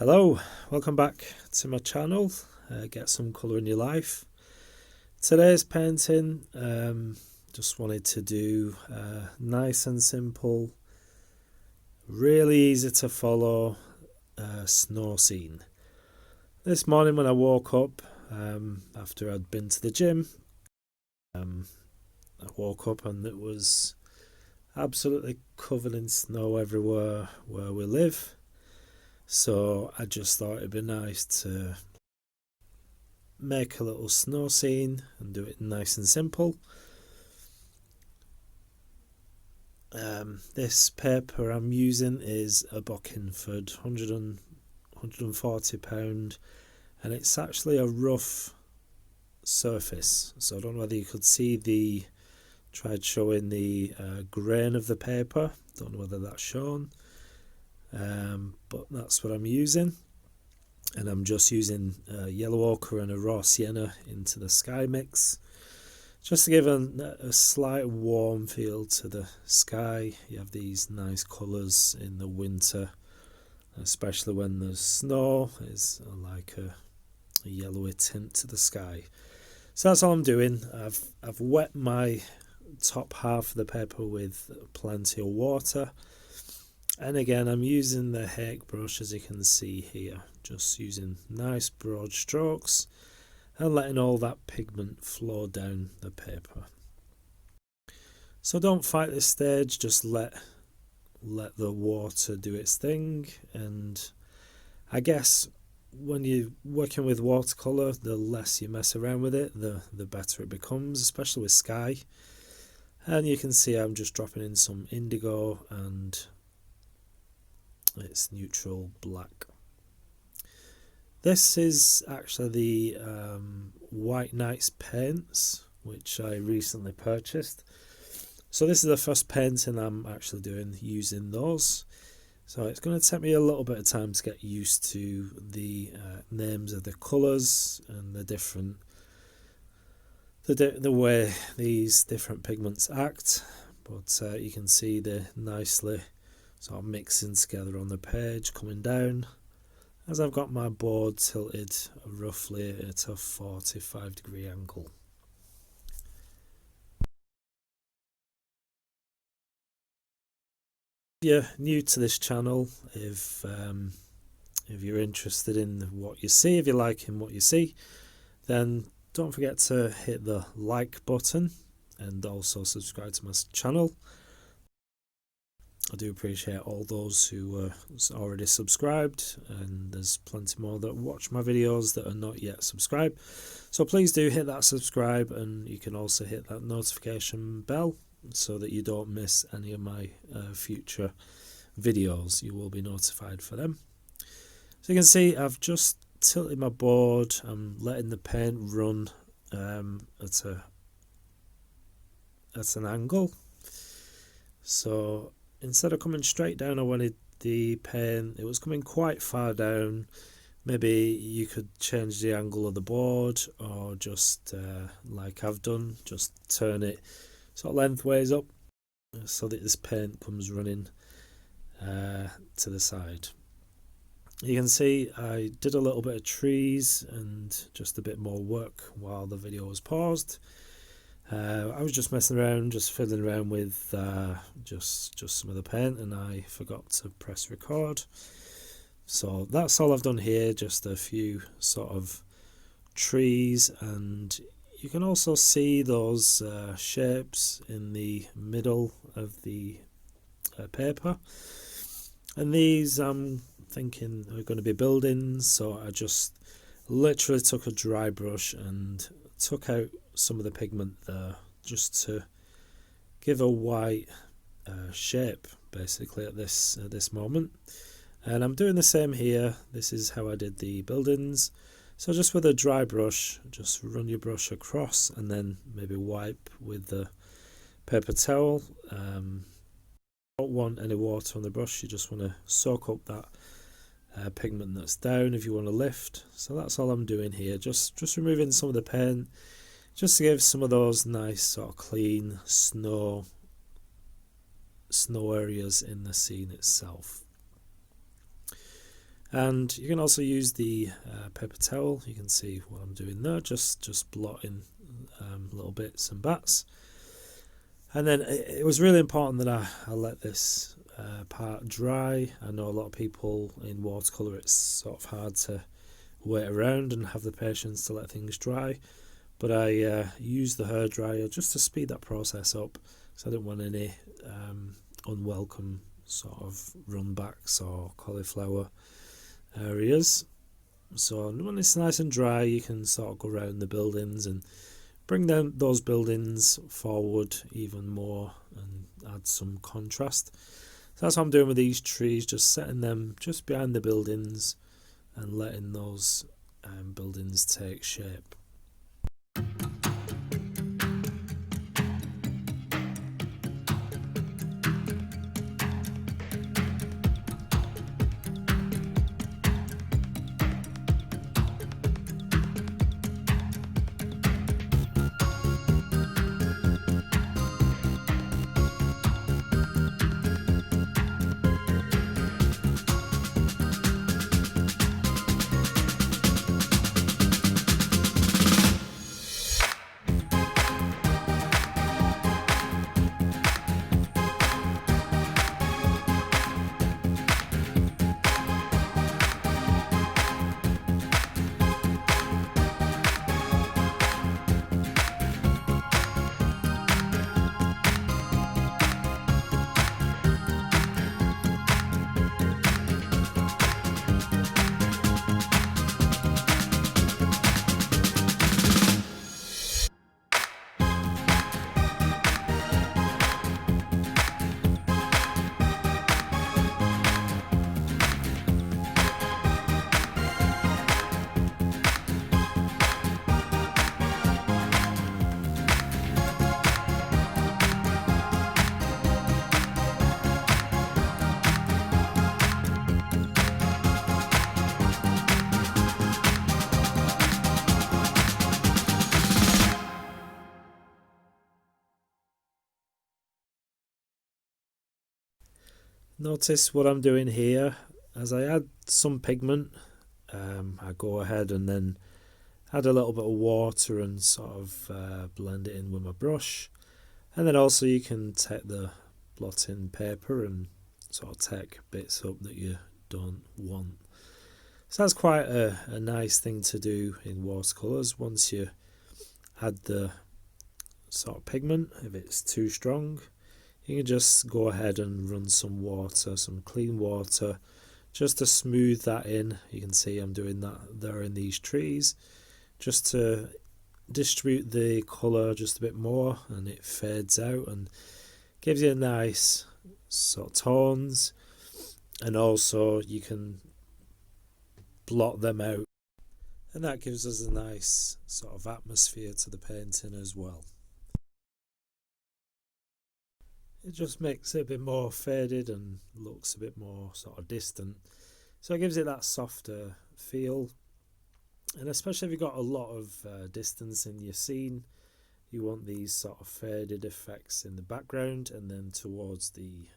Hello, welcome back to my channel, Get Some Colour in Your Life. Today's painting, just wanted to do nice and simple, really easy to follow snow scene. This morning when I woke up, after I'd been to the gym, I woke up and it was absolutely covered in snow everywhere where we live. So I just thought it'd be nice to make a little snow scene and do it nice and simple. This paper I'm using is a Bockingford £140, and it's actually a rough surface. So I don't know whether you could see tried showing the grain of the paper. Don't know whether that's shown. But that's what I'm using, and I'm just using yellow ochre and a raw sienna into the sky mix, just to give a slight warm feel to the sky. You have these nice colours in the winter, especially when there's snow. It's like a yellowy tint to the sky. So that's all I'm doing. I've wet my top half of the paper with plenty of water. And again, I'm using the Hake brush, as you can see here, just using nice broad strokes and letting all that pigment flow down the paper. So don't fight this stage, just let the water do its thing. And I guess when you're working with watercolour, the less you mess around with it, the better it becomes, especially with sky. And you can see I'm just dropping in some indigo and it's neutral black. This is actually the White Nights paints, which I recently purchased. So this is the first painting I'm actually doing using those. So it's going to take me a little bit of time to get used to the names of the colours and the way these different pigments act. But you can see they're nicely sort of mixing together on the page, coming down, as I've got my board tilted roughly at a 45-degree angle. If you're new to this channel, if you're interested in what you see, if you're liking what you see, then don't forget to hit the like button and also subscribe to my channel. I do appreciate all those who are already subscribed, and there's plenty more that watch my videos that are not yet subscribed. So please do hit that subscribe, and you can also hit that notification bell so that you don't miss any of my future videos. You will be notified for them. So you can see I've just tilted my board. I'm letting the paint run at an angle. So instead of coming straight down, I wanted the paint, it was coming quite far down. Maybe you could change the angle of the board, or just like I've done, just turn it sort of lengthways up so that this paint comes running to the side. You can see I did a little bit of trees and just a bit more work while the video was paused. I was just messing around, just fiddling around with just some of the paint, and I forgot to press record. So that's all I've done here, just a few sort of trees, and you can also see those shapes in the middle of the paper. And these I'm thinking are going to be buildings, so I just literally took a dry brush and took out some of the pigment there, just to give a white shape basically at this moment. And I'm doing the same here. This is how I did the buildings. So just with a dry brush, just run your brush across and then maybe wipe with the paper towel. Don't want any water on the brush, you just want to soak up that pigment that's down if you want to lift. So that's all I'm doing here, just removing some of the paint, just to give some of those nice sort of clean snow areas in the scene itself. And you can also use the paper towel. You can see what I'm doing there, just blotting little bits and bats. And then it was really important that I let this part dry. I know a lot of people in watercolour, it's sort of hard to wait around and have the patience to let things dry. But I used the hairdryer just to speed that process up, because I didn't want any unwelcome sort of runbacks or cauliflower areas. So when it's nice and dry, you can sort of go around the buildings and bring those buildings forward even more and add some contrast. So that's what I'm doing with these trees, just setting them just behind the buildings and letting those buildings take shape. Notice what I'm doing here. As I add some pigment, I go ahead and then add a little bit of water and sort of blend it in with my brush. And then also you can take the blotting paper and sort of take bits up that you don't want. So that's quite a nice thing to do in watercolours. Once you add the sort of pigment, if it's too strong, you can just go ahead and run some water, some clean water, just to smooth that in. You can see I'm doing that there in these trees, just to distribute the colour just a bit more, and it fades out and gives you a nice sort of tones. And also you can blot them out, and that gives us a nice sort of atmosphere to the painting as well. It just makes it a bit more faded and looks a bit more sort of distant. So it gives it that softer feel. And especially if you've got a lot of distance in your scene, you want these sort of faded effects in the background, and then towards the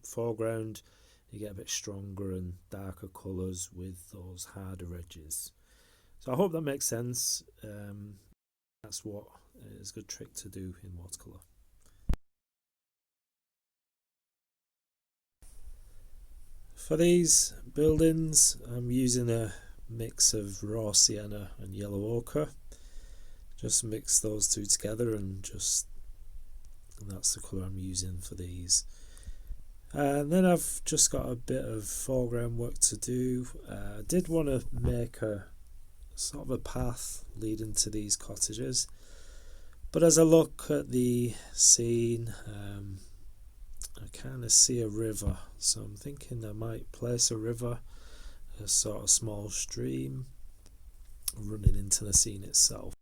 foreground you get a bit stronger and darker colours with those harder edges. So I hope that makes sense. That's what is a good trick to do in watercolour. For these buildings, I'm using a mix of raw sienna and yellow ochre. Just mix those two together and that's the colour I'm using for these. And then I've just got a bit of foreground work to do. I did want to make a sort of a path leading to these cottages, but as I look at the scene, I kind of see a river, so I'm thinking I might place a river, a sort of small stream running into the scene itself.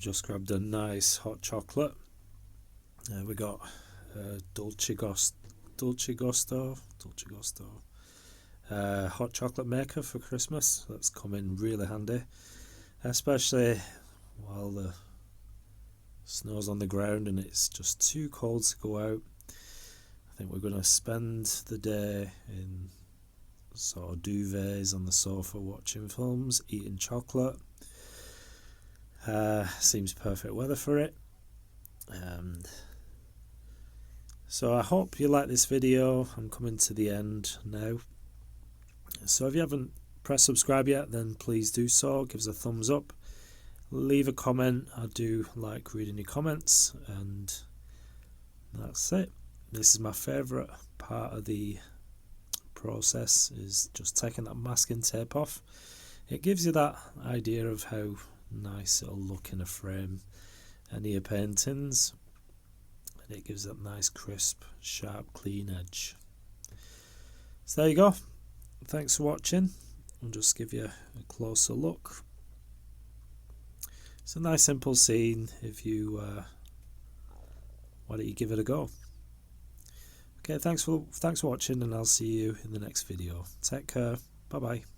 just grabbed a nice hot chocolate. We got Dolce Gusto hot chocolate maker for Christmas. That's come in really handy, especially while the snow's on the ground and it's just too cold to go out. I think we're going to spend the day in sort of duvets on the sofa watching films, eating chocolate. Seems perfect weather for it. So I hope you like this video. I'm coming to the end now. So if you haven't pressed subscribe yet, then please do so. Give us a thumbs up. Leave a comment. I do like reading your comments. And that's it. This is my favourite part of the process, is just taking that masking tape off. It gives you that idea of how nice it'll look in a frame and your paintings, and it gives that nice crisp, sharp, clean edge. So there you go. Thanks for watching. I'll just give you a closer look. It's a nice simple scene. If you why don't you give it a go? Okay, thanks for watching, and I'll see you in the next video. Take care. Bye bye.